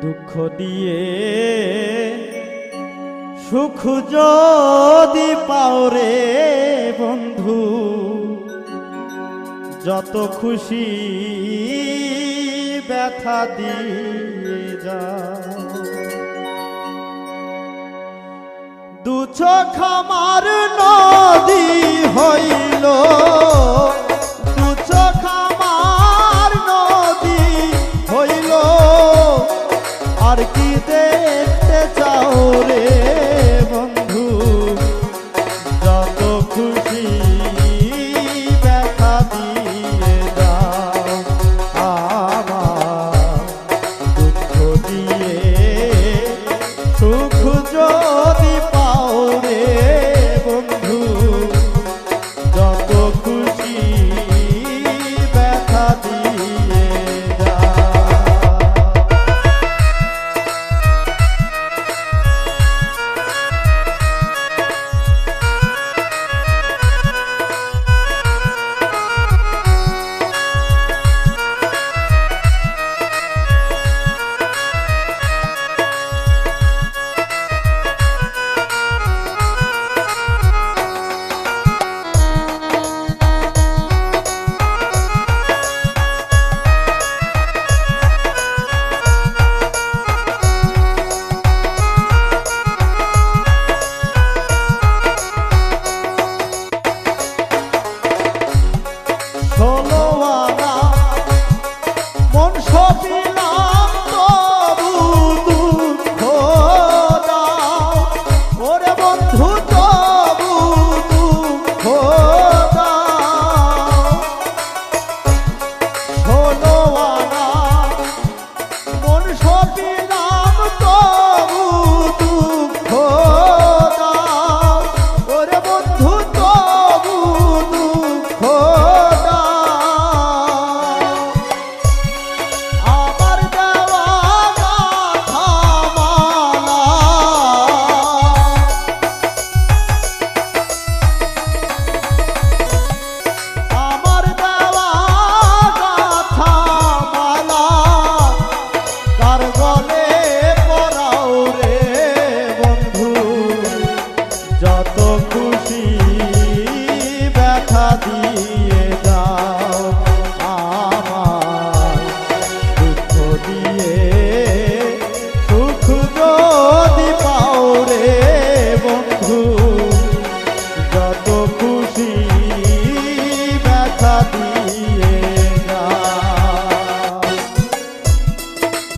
দুঃখ দিয়ে সুখ যদি পাও রে বন্ধু, যত খুশি ব্যথা দিয়ে যা। দু চোখ আমার নদী হইল, দু চোখ আমার নদী হইল, আর কি দেখতে চাও রে বন্ধু, যত খুশি ব্যথা দিয়ে দাও। আমার দুঃখ দিয়ে সুখ যদি পাও রে বন্ধু, যত খুশি ব্যথা দিয়ে দাও। Be